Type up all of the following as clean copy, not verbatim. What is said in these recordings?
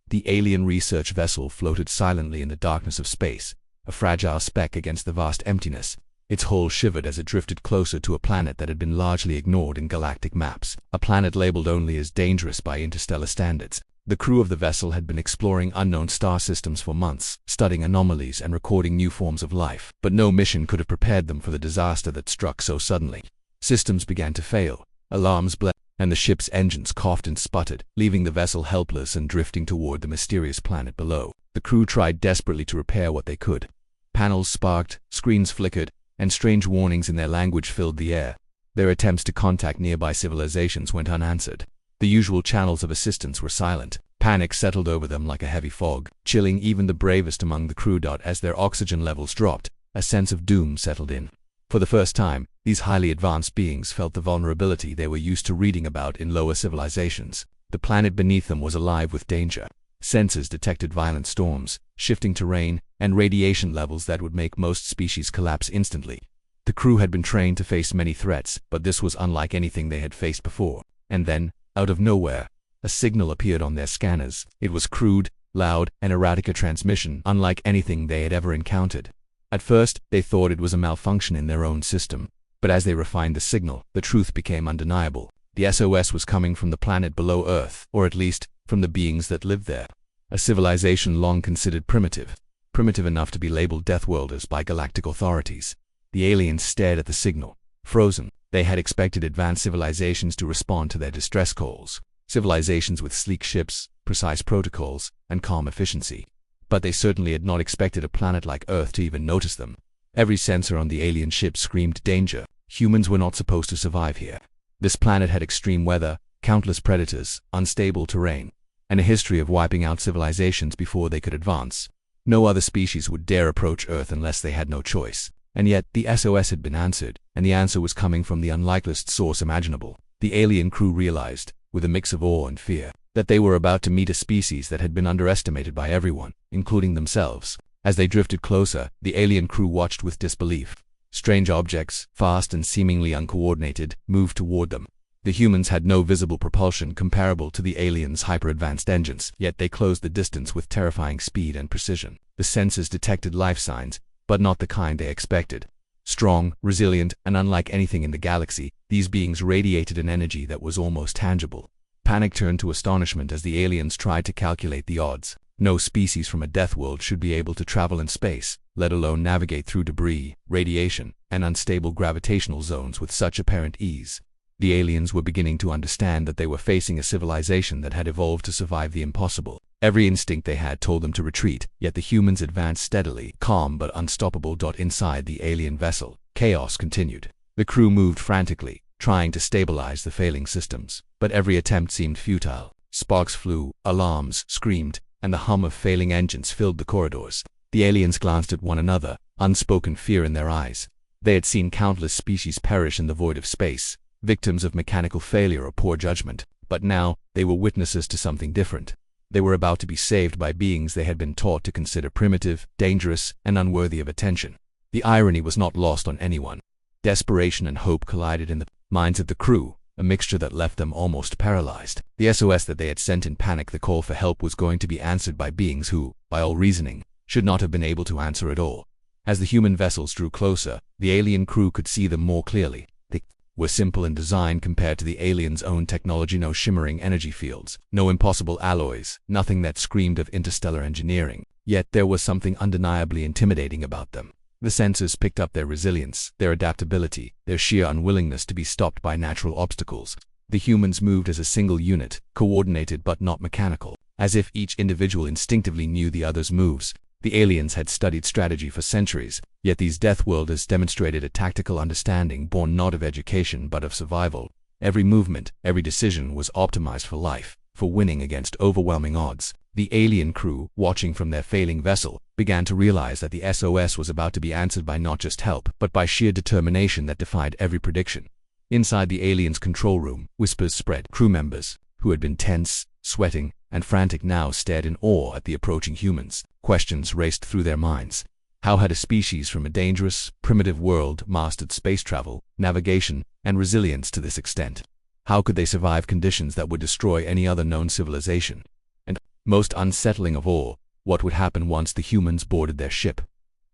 The alien research vessel floated silently in the darkness of space, a fragile speck against the vast emptiness. Its hull shivered as it drifted closer to a planet that had been largely ignored in galactic maps, a planet labeled only as dangerous by interstellar standards. The crew of the vessel had been exploring unknown star systems for months, studying anomalies and recording new forms of life, but no mission could have prepared them for the disaster that struck so suddenly. Systems began to fail, alarms blared, and the ship's engines coughed and sputtered, leaving the vessel helpless and drifting toward the mysterious planet below. The crew tried desperately to repair what they could. Panels sparked, screens flickered, and strange warnings in their language filled the air. Their attempts to contact nearby civilizations went unanswered. The usual channels of assistance were silent. Panic settled over them like a heavy fog, chilling even the bravest among the crew. As their oxygen levels dropped, a sense of doom settled in. For the first time, these highly advanced beings felt the vulnerability they were used to reading about in lower civilizations. The planet beneath them was alive with danger. Sensors detected violent storms, shifting terrain, and radiation levels that would make most species collapse instantly. The crew had been trained to face many threats, but this was unlike anything they had faced before. And then, out of nowhere, a signal appeared on their scanners. It was crude, loud, and erratic, a transmission unlike anything they had ever encountered. At first, they thought it was a malfunction in their own system, but as they refined the signal, the truth became undeniable. The SOS was coming from the planet below Earth, or at least, from the beings that lived there. A civilization long considered primitive enough to be labeled Deathworlders by galactic authorities. The aliens stared at the signal, frozen. They had expected advanced civilizations to respond to their distress calls, civilizations with sleek ships, precise protocols, and calm efficiency. But they certainly had not expected a planet like Earth to even notice them. Every sensor on the alien ship screamed danger. Humans were not supposed to survive here. This planet had extreme weather, countless predators, unstable terrain, and a history of wiping out civilizations before they could advance. No other species would dare approach Earth unless they had no choice. And yet, the SOS had been answered, and the answer was coming from the unlikeliest source imaginable. The alien crew realized, with a mix of awe and fear, that they were about to meet a species that had been underestimated by everyone, including themselves. As they drifted closer, the alien crew watched with disbelief. Strange objects, fast and seemingly uncoordinated, moved toward them. The humans had no visible propulsion comparable to the aliens' hyper-advanced engines, yet they closed the distance with terrifying speed and precision. The sensors detected life signs, but not the kind they expected. Strong, resilient, and unlike anything in the galaxy, these beings radiated an energy that was almost tangible. Panic turned to astonishment as the aliens tried to calculate the odds. No species from a death world should be able to travel in space, let alone navigate through debris, radiation, and unstable gravitational zones with such apparent ease. The aliens were beginning to understand that they were facing a civilization that had evolved to survive the impossible. Every instinct they had told them to retreat, yet the humans advanced steadily, calm but unstoppable. Inside the alien vessel, chaos continued. The crew moved frantically, trying to stabilize the failing systems, but every attempt seemed futile. Sparks flew, alarms screamed, and the hum of failing engines filled the corridors. The aliens glanced at one another, unspoken fear in their eyes. They had seen countless species perish in the void of space, victims of mechanical failure or poor judgment, but now they were witnesses to something different. They were about to be saved by beings they had been taught to consider primitive, dangerous, and unworthy of attention. The irony was not lost on anyone. Desperation and hope collided in the minds of the crew, a mixture that left them almost paralyzed. The SOS that they had sent in panic, the call for help, was going to be answered by beings who, by all reasoning, should not have been able to answer at all. As the human vessels drew closer, the alien crew could see them more clearly. They were simple in design compared to the aliens' own technology. No shimmering energy fields, no impossible alloys, nothing that screamed of interstellar engineering. Yet there was something undeniably intimidating about them. The sensors picked up their resilience, their adaptability, their sheer unwillingness to be stopped by natural obstacles. The humans moved as a single unit, coordinated but not mechanical, as if each individual instinctively knew the other's moves. The aliens had studied strategy for centuries, yet these Deathworlders demonstrated a tactical understanding born not of education but of survival. Every movement, every decision was optimized for life, for winning against overwhelming odds. The alien crew, watching from their failing vessel, began to realize that the SOS was about to be answered by not just help, but by sheer determination that defied every prediction. Inside the aliens' control room, whispers spread. Crew members, who had been tense, sweating, and frantic, now stared in awe at the approaching humans. Questions raced through their minds. How had a species from a dangerous, primitive world mastered space travel, navigation, and resilience to this extent? How could they survive conditions that would destroy any other known civilization? And Most unsettling of all, what would happen once the humans boarded their ship?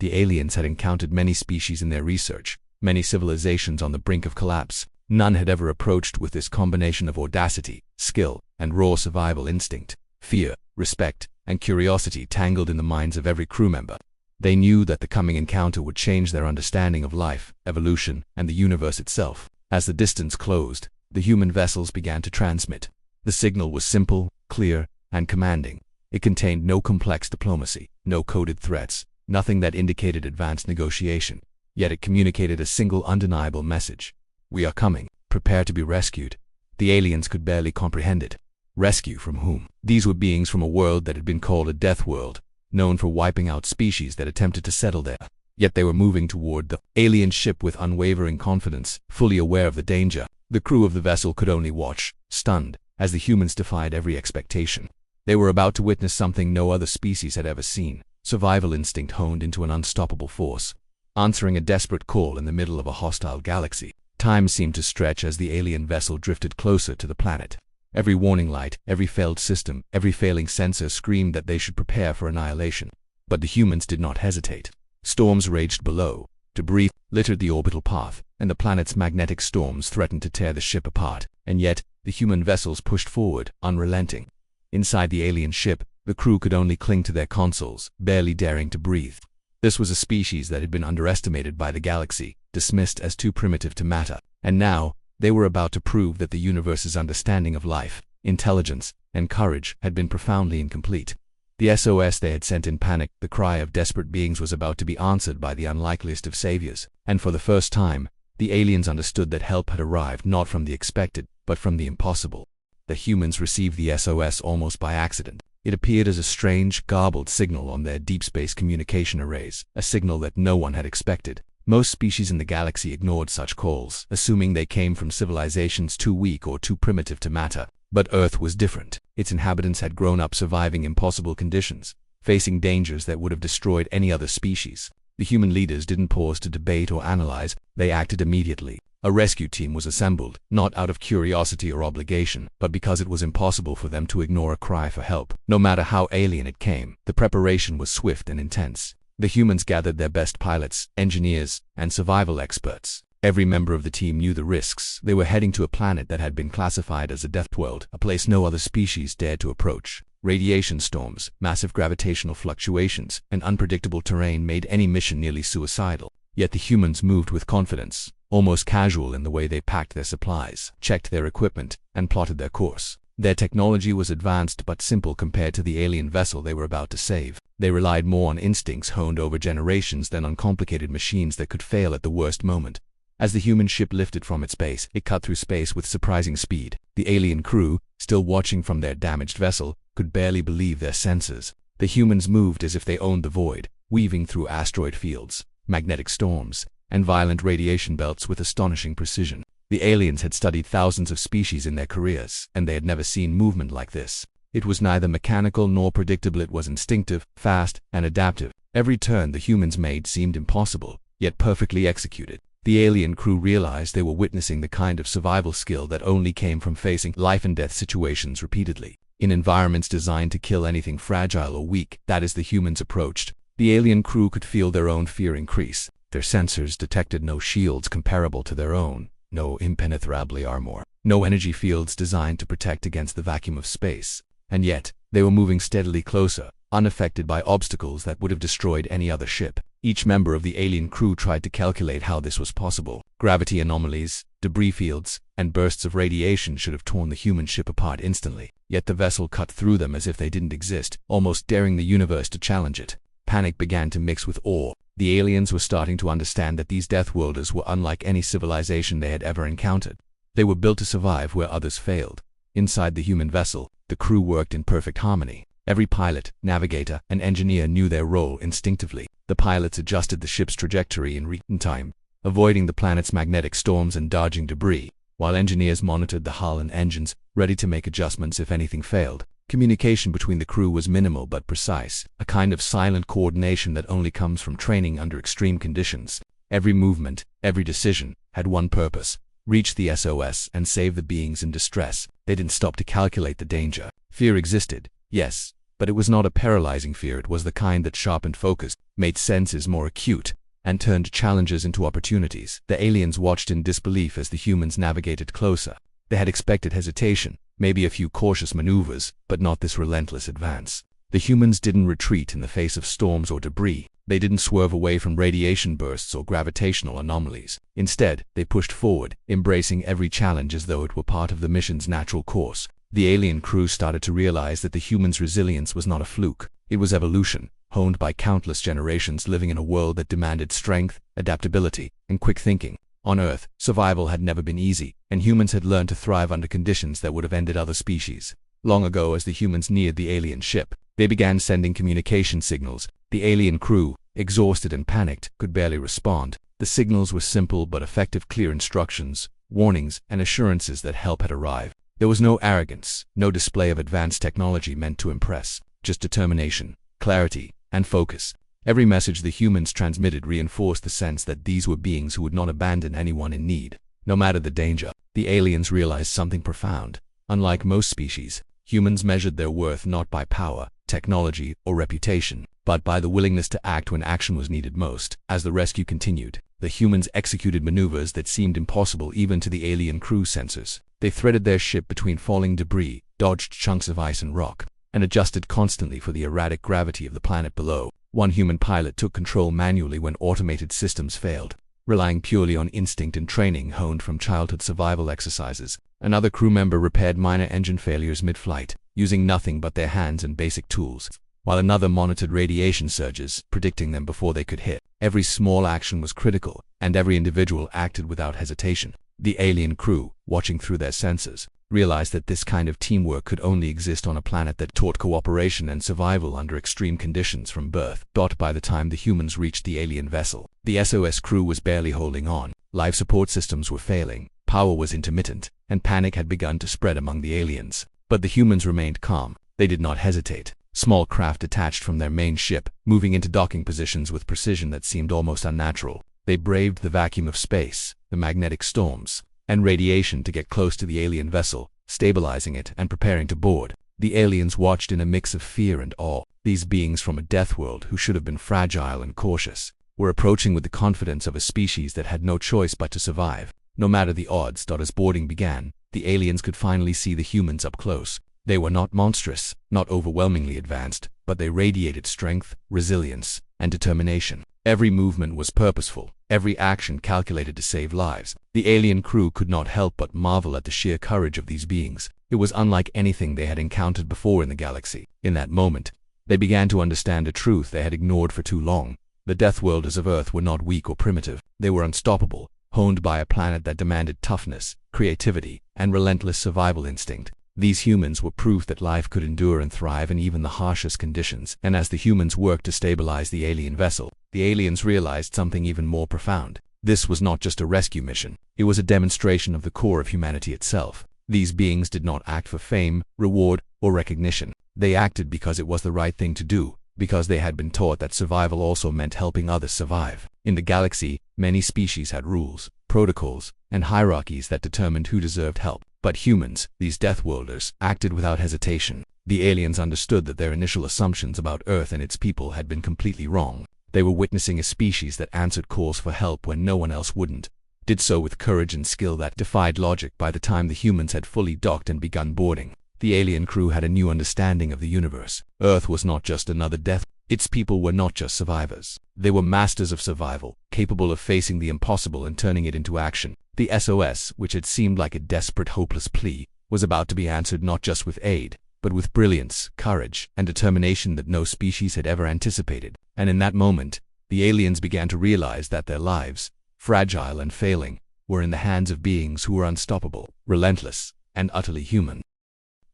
The aliens had encountered many species in their research, many civilizations on the brink of collapse. None had ever approached with this combination of audacity, skill, and raw survival instinct. Fear, respect, and curiosity tangled in the minds of every crew member. They knew that the coming encounter would change their understanding of life, evolution, and the universe itself. As the distance closed, the human vessels began to transmit. The signal was simple, clear, and commanding. It contained no complex diplomacy, no coded threats, nothing that indicated advanced negotiation. Yet it communicated a single undeniable message. We are coming. Prepare to be rescued. The aliens could barely comprehend it. Rescue from whom? These were beings from a world that had been called a death world, known for wiping out species that attempted to settle there. Yet they were moving toward the alien ship with unwavering confidence, fully aware of the danger. The crew of the vessel could only watch, stunned, as the humans defied every expectation. They were about to witness something no other species had ever seen. Survival instinct honed into an unstoppable force, answering a desperate call in the middle of a hostile galaxy. Time seemed to stretch as the alien vessel drifted closer to the planet. Every warning light, every failed system, every failing sensor screamed that they should prepare for annihilation. But the humans did not hesitate. Storms raged below. Debris littered the orbital path, and the planet's magnetic storms threatened to tear the ship apart. And yet, the human vessels pushed forward, unrelenting. Inside the alien ship, the crew could only cling to their consoles, barely daring to breathe. This was a species that had been underestimated by the galaxy, dismissed as too primitive to matter. And now, they were about to prove that the universe's understanding of life, intelligence, and courage had been profoundly incomplete. The SOS they had sent in panic, the cry of desperate beings, was about to be answered by the unlikeliest of saviors. And for the first time, the aliens understood that help had arrived not from the expected, but from the impossible. The humans received the SOS almost by accident. It appeared as a strange, garbled signal on their deep space communication arrays, a signal that no one had expected. Most species in the galaxy ignored such calls, assuming they came from civilizations too weak or too primitive to matter. But Earth was different. Its inhabitants had grown up surviving impossible conditions, facing dangers that would have destroyed any other species. The human leaders didn't pause to debate or analyze, they acted immediately. A rescue team was assembled, not out of curiosity or obligation, but because it was impossible for them to ignore a cry for help. No matter how alien it came, the preparation was swift and intense. The humans gathered their best pilots, engineers, and survival experts. Every member of the team knew the risks. They were heading to a planet that had been classified as a death world, a place no other species dared to approach. Radiation storms, massive gravitational fluctuations, and unpredictable terrain made any mission nearly suicidal. Yet the humans moved with confidence, almost casual in the way they packed their supplies, checked their equipment, and plotted their course. Their technology was advanced but simple compared to the alien vessel they were about to save. They relied more on instincts honed over generations than on complicated machines that could fail at the worst moment. As the human ship lifted from its base, it cut through space with surprising speed. The alien crew, still watching from their damaged vessel, could barely believe their senses. The humans moved as if they owned the void, weaving through asteroid fields, magnetic storms, and violent radiation belts with astonishing precision. The aliens had studied thousands of species in their careers, and they had never seen movement like this. It was neither mechanical nor predictable. It was instinctive, fast, and adaptive. Every turn the humans made seemed impossible, yet perfectly executed. The alien crew realized they were witnessing the kind of survival skill that only came from facing life-and-death situations repeatedly. In environments designed to kill anything fragile or weak, that is, the humans approached, the alien crew could feel their own fear increase. Their sensors detected no shields comparable to their own, no impenetrable armor, no energy fields designed to protect against the vacuum of space. And yet, they were moving steadily closer, unaffected by obstacles that would have destroyed any other ship. Each member of the alien crew tried to calculate how this was possible. Gravity anomalies, debris fields, and bursts of radiation should have torn the human ship apart instantly. Yet the vessel cut through them as if they didn't exist, almost daring the universe to challenge it. Panic began to mix with awe. The aliens were starting to understand that these Deathworlders were unlike any civilization they had ever encountered. They were built to survive where others failed. Inside the human vessel, the crew worked in perfect harmony. Every pilot, navigator, and engineer knew their role instinctively. The pilots adjusted the ship's trajectory in real time, avoiding the planet's magnetic storms and dodging debris, while engineers monitored the hull and engines, ready to make adjustments if anything failed. Communication between the crew was minimal but precise, a kind of silent coordination that only comes from training under extreme conditions. Every movement, every decision, had one purpose: reach the SOS and save the beings in distress. They didn't stop to calculate the danger. Fear existed, yes, But it was not a paralyzing fear, it was the kind that sharpened focus, made senses more acute, and turned challenges into opportunities. The aliens watched in disbelief as the humans navigated closer. They had expected hesitation, maybe a few cautious maneuvers, but not this relentless advance. The humans didn't retreat in the face of storms or debris. They didn't swerve away from radiation bursts or gravitational anomalies. Instead, they pushed forward, embracing every challenge as though it were part of the mission's natural course. The alien crew started to realize that the humans' resilience was not a fluke. It was evolution, honed by countless generations living in a world that demanded strength, adaptability, and quick thinking. On Earth, survival had never been easy, and humans had learned to thrive under conditions that would have ended other species. Long ago, as the humans neared the alien ship, they began sending communication signals. The alien crew, exhausted and panicked, could barely respond. The signals were simple but effective, clear instructions, warnings, and assurances that help had arrived. There was no arrogance, no display of advanced technology meant to impress, just determination, clarity, and focus. Every message the humans transmitted reinforced the sense that these were beings who would not abandon anyone in need. No matter the danger, the aliens realized something profound. Unlike most species, humans measured their worth not by power, technology, or reputation, but by the willingness to act when action was needed most. As the rescue continued, the humans executed maneuvers that seemed impossible even to the alien crew sensors. They threaded their ship between falling debris, dodged chunks of ice and rock, and adjusted constantly for the erratic gravity of the planet below. One human pilot took control manually when automated systems failed, relying purely on instinct and training honed from childhood survival exercises. Another crew member repaired minor engine failures mid-flight, using nothing but their hands and basic tools, while another monitored radiation surges, predicting them before they could hit. Every small action was critical, and every individual acted without hesitation. The alien crew, watching through their sensors, realized that this kind of teamwork could only exist on a planet that taught cooperation and survival under extreme conditions from birth. By the time the humans reached the alien vessel, the SOS crew was barely holding on. Life support systems were failing, power was intermittent, and panic had begun to spread among the aliens. But the humans remained calm. They did not hesitate. Small craft detached from their main ship, moving into docking positions with precision that seemed almost unnatural. They braved the vacuum of space, the magnetic storms, and radiation to get close to the alien vessel, stabilizing it and preparing to board. The aliens watched in a mix of fear and awe. These beings from a death world who should have been fragile and cautious were approaching with the confidence of a species that had no choice but to survive, no matter the odds. As boarding began, the aliens could finally see the humans up close. They were not monstrous, not overwhelmingly advanced, but they radiated strength, resilience, and determination. Every movement was purposeful, every action calculated to save lives. The alien crew could not help but marvel at the sheer courage of these beings. It was unlike anything they had encountered before in the galaxy. In that moment, they began to understand a truth they had ignored for too long. The Deathworlders of Earth were not weak or primitive. They were unstoppable, honed by a planet that demanded toughness, creativity, and relentless survival instinct. These humans were proof that life could endure and thrive in even the harshest conditions. And as the humans worked to stabilize the alien vessel, the aliens realized something even more profound. This was not just a rescue mission. It was a demonstration of the core of humanity itself. These beings did not act for fame, reward, or recognition. They acted because it was the right thing to do, because they had been taught that survival also meant helping others survive. In the galaxy, many species had rules, protocols, and hierarchies that determined who deserved help. But humans, these Deathworlders, acted without hesitation. The aliens understood that their initial assumptions about Earth and its people had been completely wrong. They were witnessing a species that answered calls for help when no one else wouldn't, did so with courage and skill that defied logic. By the time the humans had fully docked and begun boarding, the alien crew had a new understanding of the universe. Earth was not just another death. Its people were not just survivors. They were masters of survival, capable of facing the impossible and turning it into action. The SOS, which had seemed like a desperate, hopeless plea, was about to be answered not just with aid, but with brilliance, courage, and determination that no species had ever anticipated. And in that moment, the aliens began to realize that their lives, fragile and failing, were in the hands of beings who were unstoppable, relentless, and utterly human.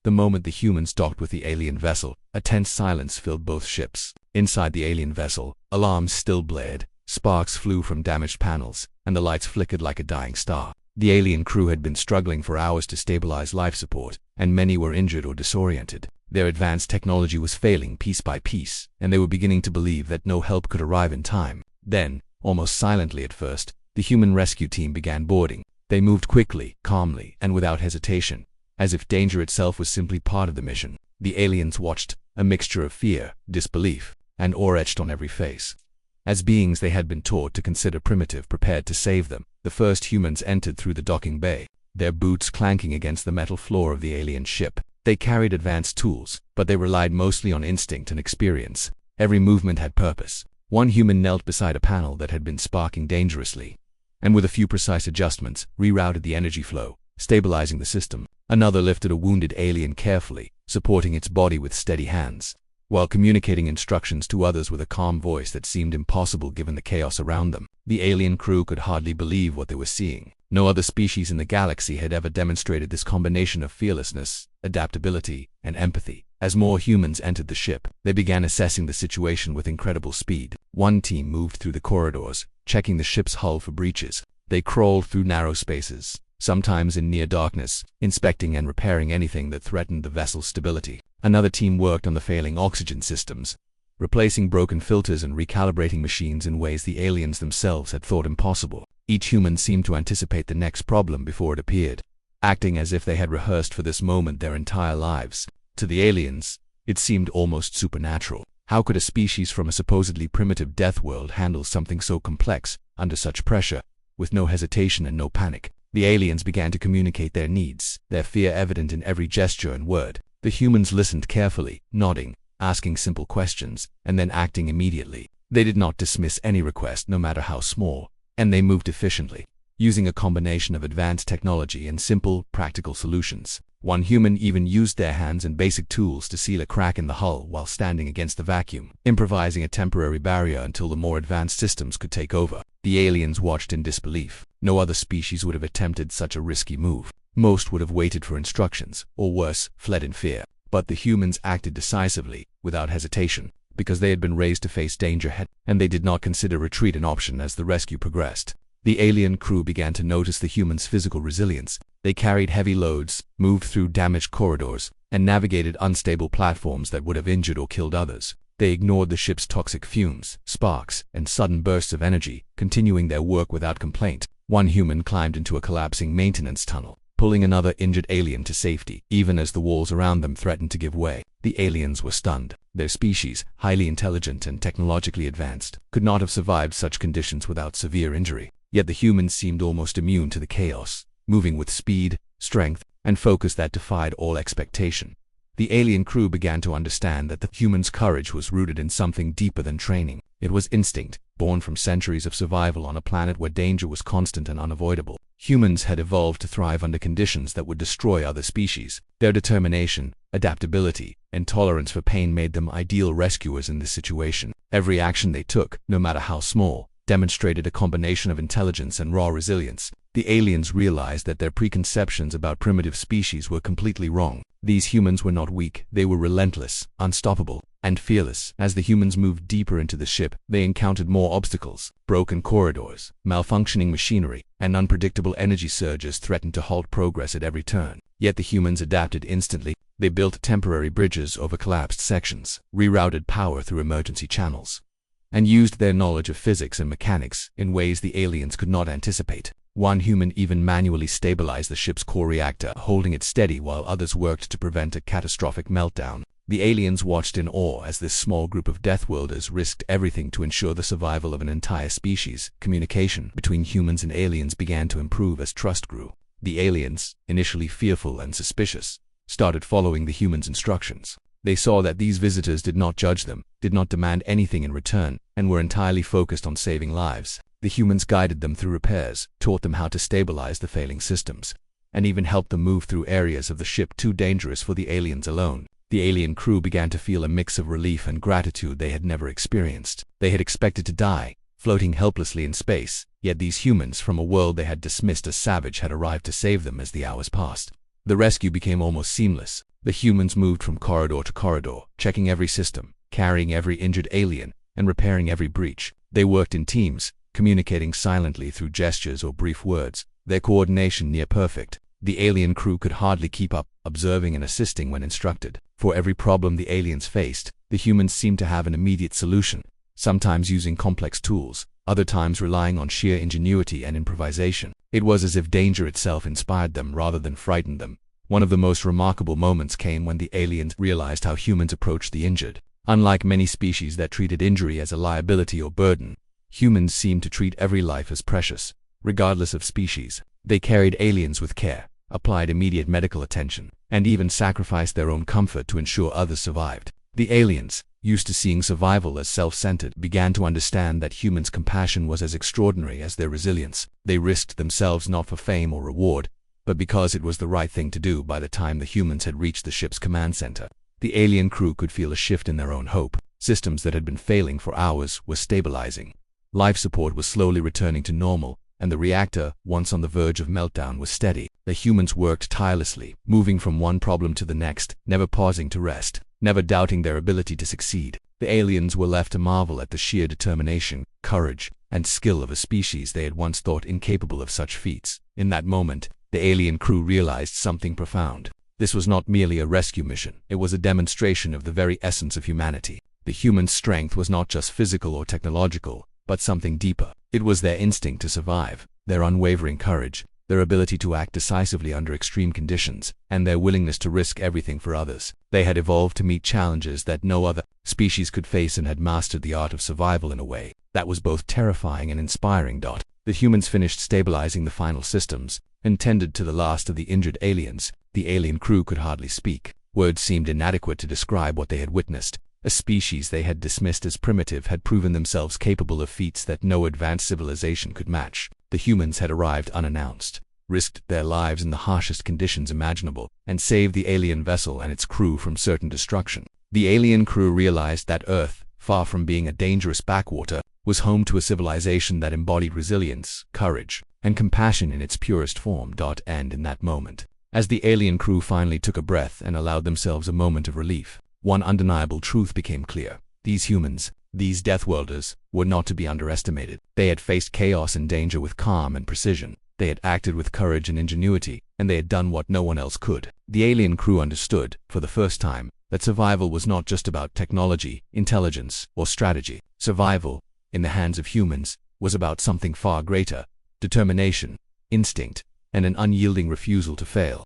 The moment the humans docked with the alien vessel, a tense silence filled both ships. Inside the alien vessel, alarms still blared, sparks flew from damaged panels, and the lights flickered like a dying star. The alien crew had been struggling for hours to stabilize life support, and many were injured or disoriented. Their advanced technology was failing piece by piece, and they were beginning to believe that no help could arrive in time. Then, almost silently at first, the human rescue team began boarding. They moved quickly, calmly, and without hesitation, as if danger itself was simply part of the mission. The aliens watched, a mixture of fear, disbelief, and awe etched on every face. As beings they had been taught to consider primitive prepared to save them, the first humans entered through the docking bay, their boots clanking against the metal floor of the alien ship. They carried advanced tools, but they relied mostly on instinct and experience. Every movement had purpose. One human knelt beside a panel that had been sparking dangerously, and with a few precise adjustments, rerouted the energy flow, stabilizing the system. Another lifted a wounded alien carefully, supporting its body with steady hands, while communicating instructions to others with a calm voice that seemed impossible given the chaos around them. The alien crew could hardly believe what they were seeing. No other species in the galaxy had ever demonstrated this combination of fearlessness, adaptability, and empathy. As more humans entered the ship, they began assessing the situation with incredible speed. One team moved through the corridors, checking the ship's hull for breaches. They crawled through narrow spaces, sometimes in near darkness, inspecting and repairing anything that threatened the vessel's stability. Another team worked on the failing oxygen systems, replacing broken filters and recalibrating machines in ways the aliens themselves had thought impossible. Each human seemed to anticipate the next problem before it appeared, acting as if they had rehearsed for this moment their entire lives. To the aliens, it seemed almost supernatural. How could a species from a supposedly primitive death world handle something so complex, under such pressure, with no hesitation and no panic? The aliens began to communicate their needs, their fear evident in every gesture and word. The humans listened carefully, nodding, asking simple questions, and then acting immediately. They did not dismiss any request, no matter how small, and they moved efficiently, using a combination of advanced technology and simple, practical solutions. One human even used their hands and basic tools to seal a crack in the hull while standing against the vacuum, improvising a temporary barrier until the more advanced systems could take over. The aliens watched in disbelief. No other species would have attempted such a risky move. Most would have waited for instructions, or worse, fled in fear. But the humans acted decisively, without hesitation, because they had been raised to face danger head, and they did not consider retreat an option as the rescue progressed. The alien crew began to notice the humans' physical resilience. They carried heavy loads, moved through damaged corridors, and navigated unstable platforms that would have injured or killed others. They ignored the ship's toxic fumes, sparks, and sudden bursts of energy, continuing their work without complaint. One human climbed into a collapsing maintenance tunnel, pulling another injured alien to safety, even as the walls around them threatened to give way. The aliens were stunned. Their species, highly intelligent and technologically advanced, could not have survived such conditions without severe injury. Yet the humans seemed almost immune to the chaos, moving with speed, strength, and focus that defied all expectation. The alien crew began to understand that the humans' courage was rooted in something deeper than training. It was instinct, born from centuries of survival on a planet where danger was constant and unavoidable. Humans had evolved to thrive under conditions that would destroy other species. Their determination, adaptability, and tolerance for pain made them ideal rescuers in this situation. Every action they took, no matter how small, demonstrated a combination of intelligence and raw resilience. The aliens realized that their preconceptions about primitive species were completely wrong. These humans were not weak, they were relentless, unstoppable, and fearless. As the humans moved deeper into the ship, they encountered more obstacles. Broken corridors, malfunctioning machinery, and unpredictable energy surges threatened to halt progress at every turn. Yet the humans adapted instantly. They built temporary bridges over collapsed sections, rerouted power through emergency channels, and used their knowledge of physics and mechanics in ways the aliens could not anticipate. One human even manually stabilized the ship's core reactor, holding it steady while others worked to prevent a catastrophic meltdown. The aliens watched in awe as this small group of Deathworlders risked everything to ensure the survival of an entire species. Communication between humans and aliens began to improve as trust grew. The aliens, initially fearful and suspicious, started following the humans' instructions. They saw that these visitors did not judge them, did not demand anything in return, and were entirely focused on saving lives. The humans guided them through repairs, taught them how to stabilize the failing systems, and even helped them move through areas of the ship too dangerous for the aliens alone. The alien crew began to feel a mix of relief and gratitude they had never experienced. They had expected to die, floating helplessly in space, yet these humans from a world they had dismissed as savage had arrived to save them as the hours passed. The rescue became almost seamless. The humans moved from corridor to corridor, checking every system, carrying every injured alien, and repairing every breach. They worked in teams, communicating silently through gestures or brief words, their coordination near perfect. The alien crew could hardly keep up, observing and assisting when instructed. For every problem the aliens faced, the humans seemed to have an immediate solution, sometimes using complex tools, other times relying on sheer ingenuity and improvisation. It was as if danger itself inspired them rather than frightened them, One of the most remarkable moments came when the aliens realized how humans approached the injured. Unlike many species that treated injury as a liability or burden, humans seemed to treat every life as precious, regardless of species. They carried aliens with care, applied immediate medical attention, and even sacrificed their own comfort to ensure others survived. The aliens, used to seeing survival as self-centered, began to understand that humans' compassion was as extraordinary as their resilience. They risked themselves not for fame or reward, but because it was the right thing to do. By the time the humans had reached the ship's command center, the alien crew could feel a shift in their own hope. Systems that had been failing for hours were stabilizing. Life support was slowly returning to normal, and the reactor, once on the verge of meltdown, was steady. The humans worked tirelessly, moving from one problem to the next, never pausing to rest, never doubting their ability to succeed. The aliens were left to marvel at the sheer determination, courage, and skill of a species they had once thought incapable of such feats. In that moment, the alien crew realized something profound. This was not merely a rescue mission, it was a demonstration of the very essence of humanity. The human strength was not just physical or technological, but something deeper. It was their instinct to survive, their unwavering courage, their ability to act decisively under extreme conditions, and their willingness to risk everything for others. They had evolved to meet challenges that no other species could face and had mastered the art of survival in a way that was both terrifying and inspiring. The humans finished stabilizing the final systems, and tended to the last of the injured aliens. The alien crew could hardly speak. Words seemed inadequate to describe what they had witnessed. A species they had dismissed as primitive had proven themselves capable of feats that no advanced civilization could match. The humans had arrived unannounced, risked their lives in the harshest conditions imaginable, and saved the alien vessel and its crew from certain destruction. The alien crew realized that Earth, far from being a dangerous backwater, was home to a civilization that embodied resilience, courage, and compassion in its purest form. And in that moment, as the alien crew finally took a breath and allowed themselves a moment of relief, one undeniable truth became clear. These humans, these Deathworlders, were not to be underestimated. They had faced chaos and danger with calm and precision. They had acted with courage and ingenuity, and they had done what no one else could. The alien crew understood, for the first time, that survival was not just about technology, intelligence, or strategy. Survival, in the hands of humans, was about something far greater: determination, instinct, and an unyielding refusal to fail.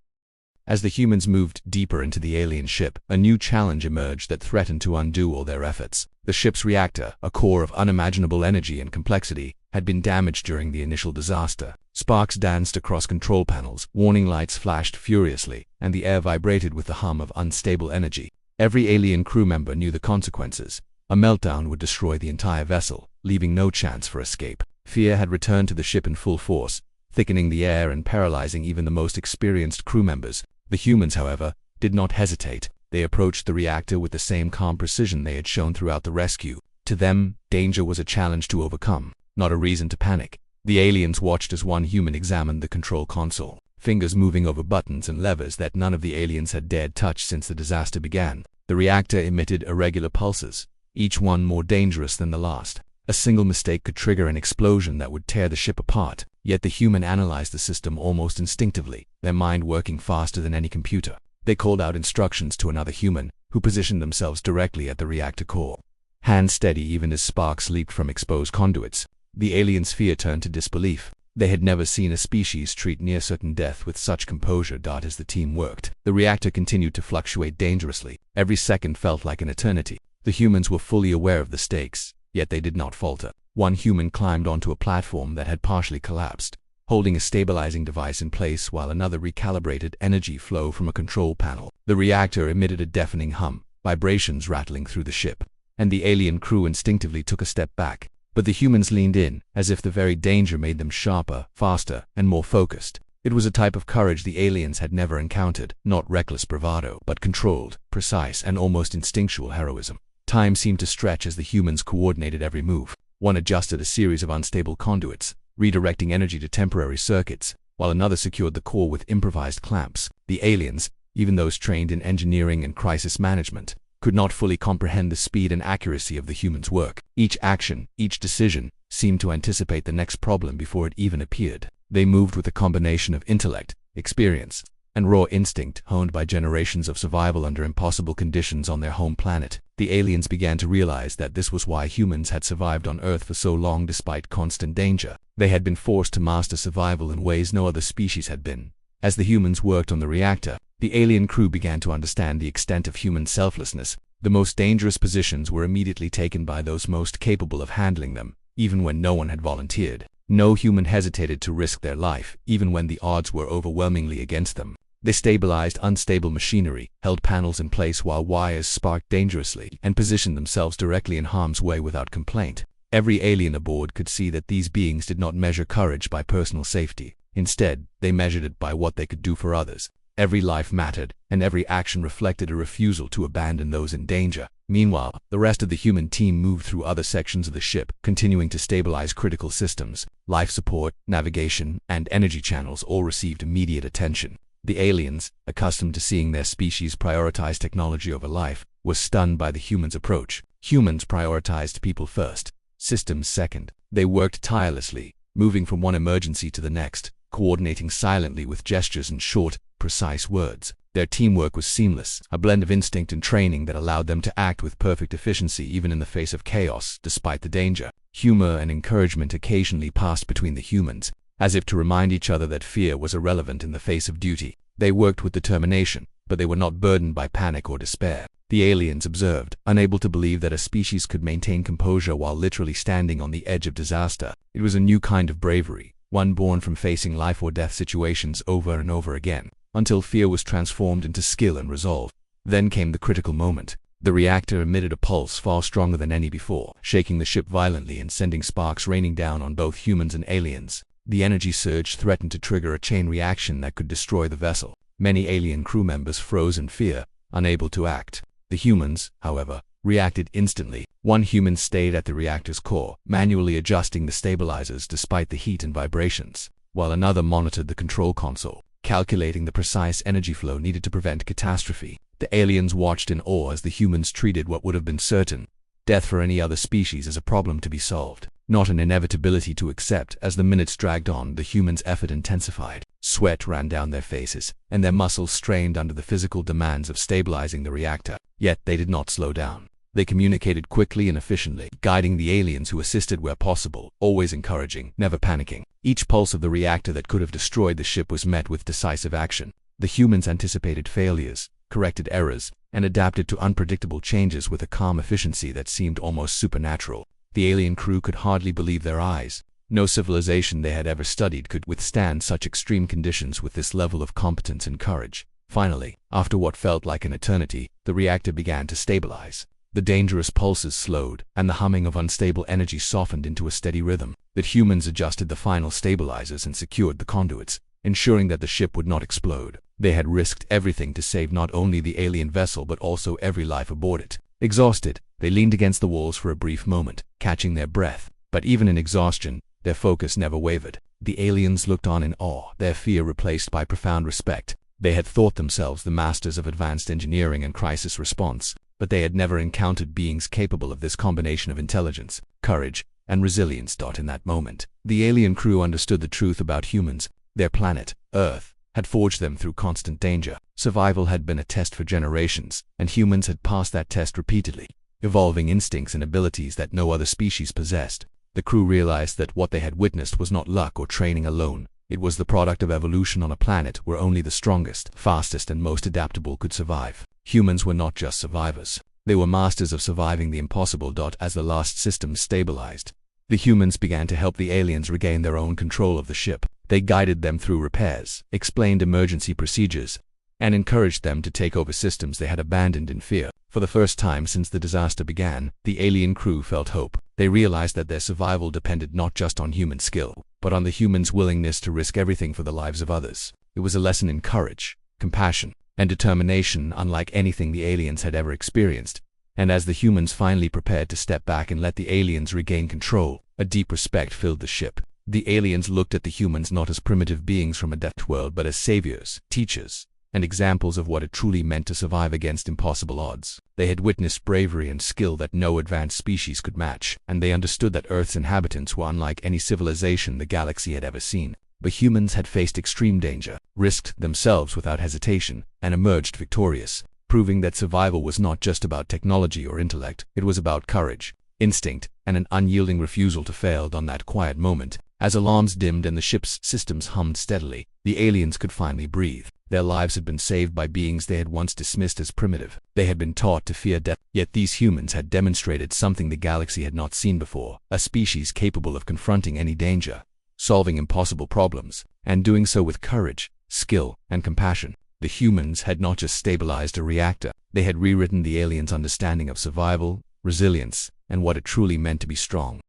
As the humans moved deeper into the alien ship, a new challenge emerged that threatened to undo all their efforts. The ship's reactor, a core of unimaginable energy and complexity, had been damaged during the initial disaster. Sparks danced across control panels, warning lights flashed furiously, and the air vibrated with the hum of unstable energy. Every alien crew member knew the consequences. A meltdown would destroy the entire vessel, leaving no chance for escape. Fear had returned to the ship in full force, thickening the air and paralyzing even the most experienced crew members. The humans, however, did not hesitate. They approached the reactor with the same calm precision they had shown throughout the rescue. To them, danger was a challenge to overcome, not a reason to panic. The aliens watched as one human examined the control console, fingers moving over buttons and levers that none of the aliens had dared touch since the disaster began. The reactor emitted irregular pulses, each one more dangerous than the last. A single mistake could trigger an explosion that would tear the ship apart. Yet the human analyzed the system almost instinctively, their mind working faster than any computer. They called out instructions to another human, who positioned themselves directly at the reactor core. Hands steady even as sparks leaped from exposed conduits. The aliens' fear turned to disbelief. They had never seen a species treat near-certain death with such composure. As the team worked, the reactor continued to fluctuate dangerously. Every second felt like an eternity. The humans were fully aware of the stakes, yet they did not falter. One human climbed onto a platform that had partially collapsed, holding a stabilizing device in place while another recalibrated energy flow from a control panel. The reactor emitted a deafening hum, vibrations rattling through the ship, and the alien crew instinctively took a step back. But the humans leaned in, as if the very danger made them sharper, faster, and more focused. It was a type of courage the aliens had never encountered, not reckless bravado, but controlled, precise, and almost instinctual heroism. Time seemed to stretch as the humans coordinated every move. One adjusted a series of unstable conduits, redirecting energy to temporary circuits, while another secured the core with improvised clamps. The aliens, even those trained in engineering and crisis management, could not fully comprehend the speed and accuracy of the humans' work. Each action, each decision, seemed to anticipate the next problem before it even appeared. They moved with a combination of intellect, experience, and raw instinct honed by generations of survival under impossible conditions on their home planet. The aliens began to realize that this was why humans had survived on Earth for so long despite constant danger. They had been forced to master survival in ways no other species had been, As the humans worked on the reactor, the alien crew began to understand the extent of human selflessness. The most dangerous positions were immediately taken by those most capable of handling them, even when no one had volunteered. No human hesitated to risk their life, even when the odds were overwhelmingly against them. They stabilized unstable machinery, held panels in place while wires sparked dangerously, and positioned themselves directly in harm's way without complaint. Every alien aboard could see that these beings did not measure courage by personal safety. Instead, they measured it by what they could do for others. Every life mattered, and every action reflected a refusal to abandon those in danger. Meanwhile, the rest of the human team moved through other sections of the ship, continuing to stabilize critical systems. Life support, navigation, and energy channels all received immediate attention. The aliens, accustomed to seeing their species prioritize technology over life, were stunned by the humans' approach. Humans prioritized people first, systems second. They worked tirelessly, moving from one emergency to the next, coordinating silently with gestures and short, precise words. Their teamwork was seamless, a blend of instinct and training that allowed them to act with perfect efficiency even in the face of chaos, despite the danger. Humor and encouragement occasionally passed between the humans, as if to remind each other that fear was irrelevant in the face of duty. They worked with determination, but they were not burdened by panic or despair. The aliens observed, unable to believe that a species could maintain composure while literally standing on the edge of disaster. It was a new kind of bravery, one born from facing life or death situations over and over again, until fear was transformed into skill and resolve. Then came the critical moment. The reactor emitted a pulse far stronger than any before, shaking the ship violently and sending sparks raining down on both humans and aliens. The energy surge threatened to trigger a chain reaction that could destroy the vessel. Many alien crew members froze in fear, unable to act. The humans, however, reacted instantly. One human stayed at the reactor's core, manually adjusting the stabilizers despite the heat and vibrations, while another monitored the control console, calculating the precise energy flow needed to prevent catastrophe. The aliens watched in awe as the humans treated what would have been certain death for any other species as a problem to be solved, not an inevitability to accept. As the minutes dragged on, the humans' effort intensified. Sweat ran down their faces, and their muscles strained under the physical demands of stabilizing the reactor. Yet they did not slow down. They communicated quickly and efficiently, guiding the aliens who assisted where possible, always encouraging, never panicking. Each pulse of the reactor that could have destroyed the ship was met with decisive action. The humans anticipated failures, corrected errors, and adapted to unpredictable changes with a calm efficiency that seemed almost supernatural. The alien crew could hardly believe their eyes. No civilization they had ever studied could withstand such extreme conditions with this level of competence and courage. Finally, after what felt like an eternity, the reactor began to stabilize. The dangerous pulses slowed, and the humming of unstable energy softened into a steady rhythm. The humans adjusted the final stabilizers and secured the conduits, ensuring that the ship would not explode. They had risked everything to save not only the alien vessel but also every life aboard it. Exhausted, they leaned against the walls for a brief moment, catching their breath. But even in exhaustion, their focus never wavered. The aliens looked on in awe, their fear replaced by profound respect. They had thought themselves the masters of advanced engineering and crisis response, but they had never encountered beings capable of this combination of intelligence, courage, and resilience. In that moment, the alien crew understood the truth about humans. Their planet, Earth, had forged them through constant danger. Survival had been a test for generations, and humans had passed that test repeatedly, evolving instincts and abilities that no other species possessed. The crew realized that what they had witnessed was not luck or training alone. It was the product of evolution on a planet where only the strongest, fastest, and most adaptable could survive. Humans were not just survivors. They were masters of surviving the impossible. As the last systems stabilized, the humans began to help the aliens regain their own control of the ship. They guided them through repairs, explained emergency procedures, and encouraged them to take over systems they had abandoned in fear. For the first time since the disaster began, the alien crew felt hope. They realized that their survival depended not just on human skill, but on the humans' willingness to risk everything for the lives of others. It was a lesson in courage, compassion, and determination unlike anything the aliens had ever experienced. And as the humans finally prepared to step back and let the aliens regain control, a deep respect filled the ship. The aliens looked at the humans not as primitive beings from a death world but as saviors, teachers, and examples of what it truly meant to survive against impossible odds. They had witnessed bravery and skill that no advanced species could match, and they understood that Earth's inhabitants were unlike any civilization the galaxy had ever seen. But humans had faced extreme danger, risked themselves without hesitation, and emerged victorious, proving that survival was not just about technology or intellect. It was about courage, instinct, and an unyielding refusal to fail. On that quiet moment, As alarms dimmed and the ship's systems hummed steadily, the aliens could finally breathe. Their lives had been saved by beings they had once dismissed as primitive. They had been taught to fear death, yet these humans had demonstrated something the galaxy had not seen before: a species capable of confronting any danger, solving impossible problems, and doing so with courage, skill, and compassion. The humans had not just stabilized a reactor, they had rewritten the aliens' understanding of survival, resilience, and what it truly meant to be strong.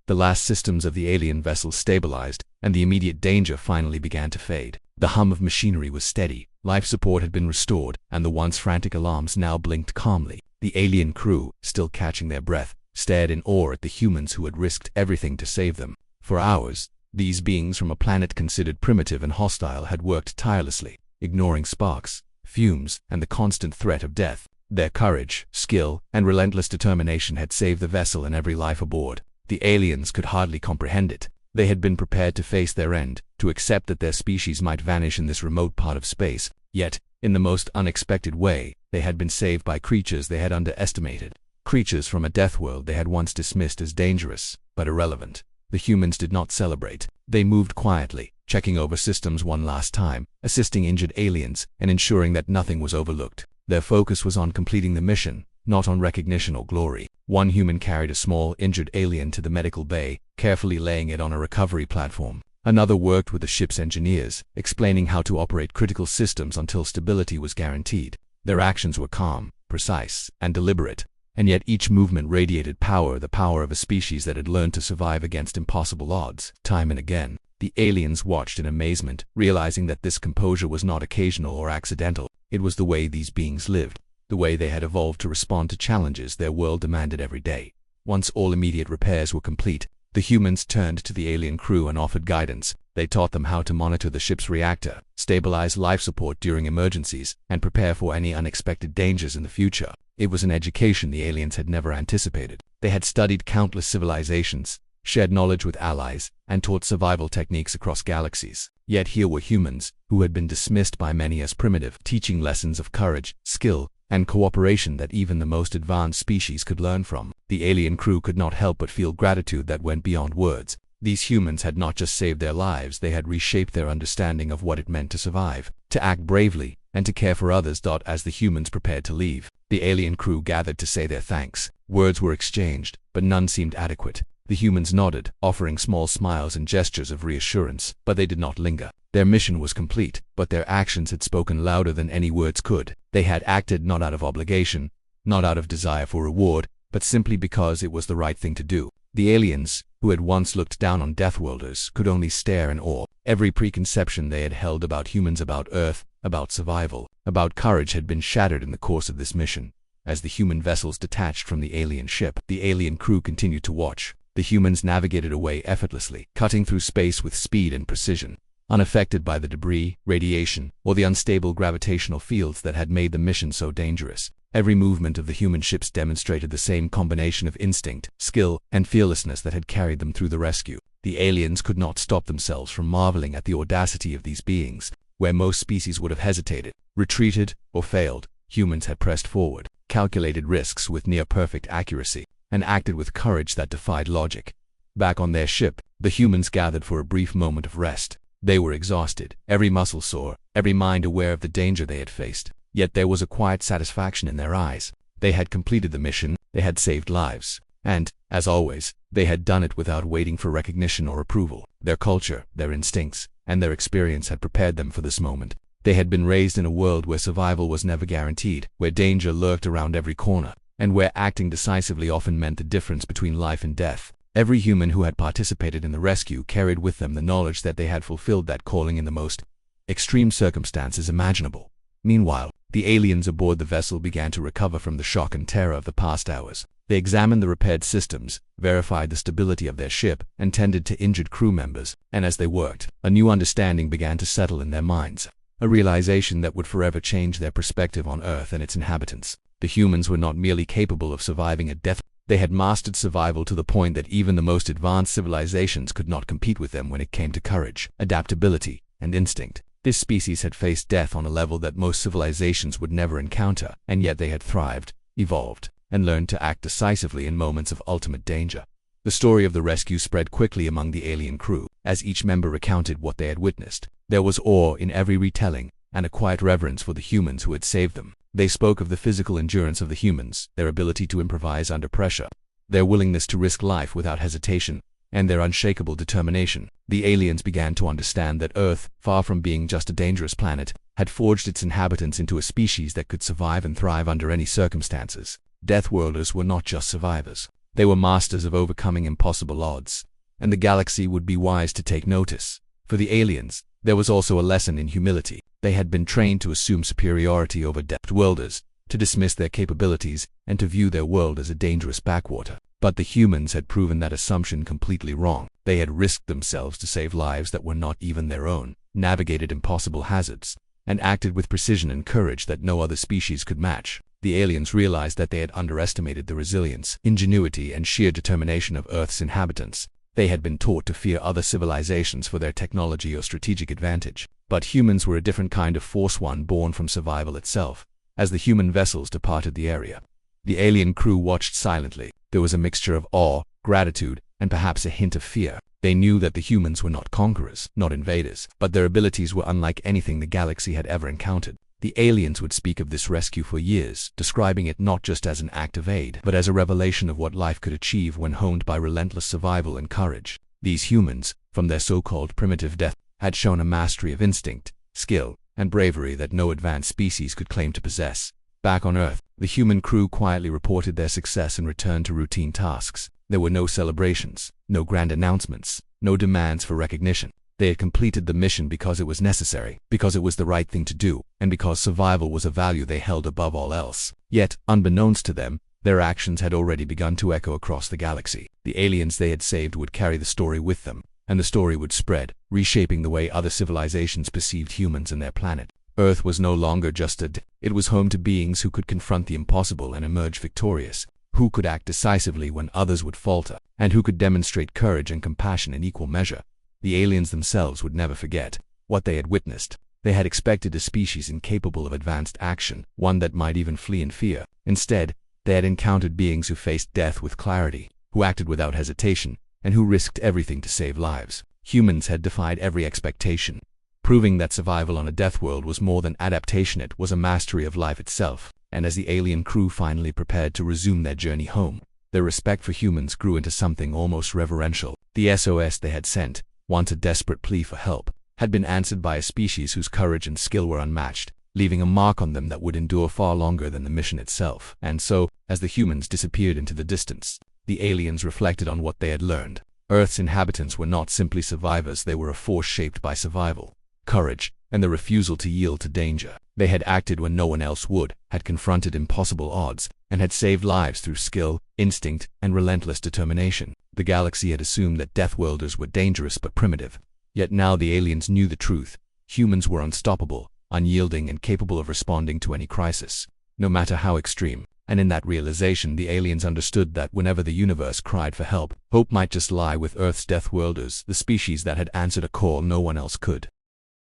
The last systems of the alien vessel stabilized, and the immediate danger finally began to fade. The hum of machinery was steady, life support had been restored, and the once frantic alarms now blinked calmly. The alien crew, still catching their breath, stared in awe at the humans who had risked everything to save them. For hours, these beings from a planet considered primitive and hostile had worked tirelessly, ignoring sparks, fumes, and the constant threat of death. Their courage, skill, and relentless determination had saved the vessel and every life aboard. The aliens could hardly comprehend it. They had been prepared to face their end, to accept that their species might vanish in this remote part of space. Yet, in the most unexpected way, they had been saved by creatures they had underestimated. Creatures from a death world they had once dismissed as dangerous, but irrelevant. The humans did not celebrate. They moved quietly, checking over systems one last time, assisting injured aliens, and ensuring that nothing was overlooked. Their focus was on completing the mission, not on recognition or glory. One human carried a small, injured alien to the medical bay, carefully laying it on a recovery platform. Another worked with the ship's engineers, explaining how to operate critical systems until stability was guaranteed. Their actions were calm, precise, and deliberate, and yet each movement radiated power, the power of a species that had learned to survive against impossible odds. Time and again, the aliens watched in amazement, realizing that this composure was not occasional or accidental. It was the way these beings lived, the way they had evolved to respond to challenges their world demanded every day. Once all immediate repairs were complete, the humans turned to the alien crew and offered guidance. They taught them how to monitor the ship's reactor, stabilize life support during emergencies, and prepare for any unexpected dangers in the future. It was an education the aliens had never anticipated. They had studied countless civilizations, shared knowledge with allies, and taught survival techniques across galaxies. Yet here were humans, who had been dismissed by many as primitive, teaching lessons of courage, skill, and cooperation that even the most advanced species could learn from. The alien crew could not help but feel gratitude that went beyond words. These humans had not just saved their lives, they had reshaped their understanding of what it meant to survive, to act bravely, and to care for others. As the humans prepared to leave, the alien crew gathered to say their thanks. Words were exchanged, but none seemed adequate. The humans nodded, offering small smiles and gestures of reassurance, but they did not linger. Their mission was complete, but their actions had spoken louder than any words could. They had acted not out of obligation, not out of desire for reward, but simply because it was the right thing to do. The aliens, who had once looked down on Deathworlders, could only stare in awe. Every preconception they had held about humans, about Earth, about survival, about courage had been shattered in the course of this mission. As the human vessels detached from the alien ship, the alien crew continued to watch. The humans navigated away effortlessly, cutting through space with speed and precision, unaffected by the debris, radiation, or the unstable gravitational fields that had made the mission so dangerous. Every movement of the human ships demonstrated the same combination of instinct, skill, and fearlessness that had carried them through the rescue. The aliens could not stop themselves from marveling at the audacity of these beings. Where most species would have hesitated, retreated, or failed, humans had pressed forward, calculated risks with near-perfect accuracy, and acted with courage that defied logic. Back on their ship, the humans gathered for a brief moment of rest. They were exhausted, every muscle sore, every mind aware of the danger they had faced. Yet there was a quiet satisfaction in their eyes. They had completed the mission, they had saved lives, and, as always, they had done it without waiting for recognition or approval. Their culture, their instincts, and their experience had prepared them for this moment. They had been raised in a world where survival was never guaranteed, where danger lurked around every corner, and where acting decisively often meant the difference between life and death. Every human who had participated in the rescue carried with them the knowledge that they had fulfilled that calling in the most extreme circumstances imaginable. Meanwhile, the aliens aboard the vessel began to recover from the shock and terror of the past hours. They examined the repaired systems, verified the stability of their ship, and tended to injured crew members. And as they worked, a new understanding began to settle in their minds, a realization that would forever change their perspective on Earth and its inhabitants. The humans were not merely capable of surviving a death, they had mastered survival to the point that even the most advanced civilizations could not compete with them when it came to courage, adaptability, and instinct. This species had faced death on a level that most civilizations would never encounter, and yet they had thrived, evolved, and learned to act decisively in moments of ultimate danger. The story of the rescue spread quickly among the alien crew, as each member recounted what they had witnessed. There was awe in every retelling, and a quiet reverence for the humans who had saved them. They spoke of the physical endurance of the humans, their ability to improvise under pressure, their willingness to risk life without hesitation, and their unshakable determination. The aliens began to understand that Earth, far from being just a dangerous planet, had forged its inhabitants into a species that could survive and thrive under any circumstances. Deathworlders were not just survivors. They were masters of overcoming impossible odds, and the galaxy would be wise to take notice. For the aliens, there was also a lesson in humility. They had been trained to assume superiority over Deathworlders, to dismiss their capabilities, and to view their world as a dangerous backwater. But the humans had proven that assumption completely wrong. They had risked themselves to save lives that were not even their own, navigated impossible hazards, and acted with precision and courage that no other species could match. The aliens realized that they had underestimated the resilience, ingenuity, and sheer determination of Earth's inhabitants. They had been taught to fear other civilizations for their technology or strategic advantage. But humans were a different kind of force, one born from survival itself. As the human vessels departed the area, the alien crew watched silently. There was a mixture of awe, gratitude, and perhaps a hint of fear. They knew that the humans were not conquerors, not invaders, but their abilities were unlike anything the galaxy had ever encountered. The aliens would speak of this rescue for years, describing it not just as an act of aid, but as a revelation of what life could achieve when honed by relentless survival and courage. These humans, from their so-called primitive death, had shown a mastery of instinct, skill, and bravery that no advanced species could claim to possess. Back on Earth, the human crew quietly reported their success and returned to routine tasks. There were no celebrations, no grand announcements, no demands for recognition. They had completed the mission because it was necessary, because it was the right thing to do, and because survival was a value they held above all else. Yet, unbeknownst to them, their actions had already begun to echo across the galaxy. The aliens they had saved would carry the story with them, and the story would spread, reshaping the way other civilizations perceived humans and their planet. Earth was no longer just it was home to beings who could confront the impossible and emerge victorious, who could act decisively when others would falter, and who could demonstrate courage and compassion in equal measure. The aliens themselves would never forget what they had witnessed. They had expected a species incapable of advanced action, one that might even flee in fear. Instead, they had encountered beings who faced death with clarity, who acted without hesitation, and who risked everything to save lives. Humans had defied every expectation, proving that survival on a death world was more than adaptation, it was a mastery of life itself. And as the alien crew finally prepared to resume their journey home, their respect for humans grew into something almost reverential. The SOS they had sent, once a desperate plea for help, had been answered by a species whose courage and skill were unmatched, leaving a mark on them that would endure far longer than the mission itself. And so, as the humans disappeared into the distance, the aliens reflected on what they had learned. Earth's inhabitants were not simply survivors, they were a force shaped by survival, courage, and the refusal to yield to danger. They had acted when no one else would, had confronted impossible odds, and had saved lives through skill, instinct, and relentless determination. The galaxy had assumed that Deathworlders were dangerous but primitive. Yet now the aliens knew the truth. Humans were unstoppable, unyielding, and capable of responding to any crisis, no matter how extreme. And in that realization, the aliens understood that whenever the universe cried for help, hope might just lie with Earth's Deathworlders, the species that had answered a call no one else could.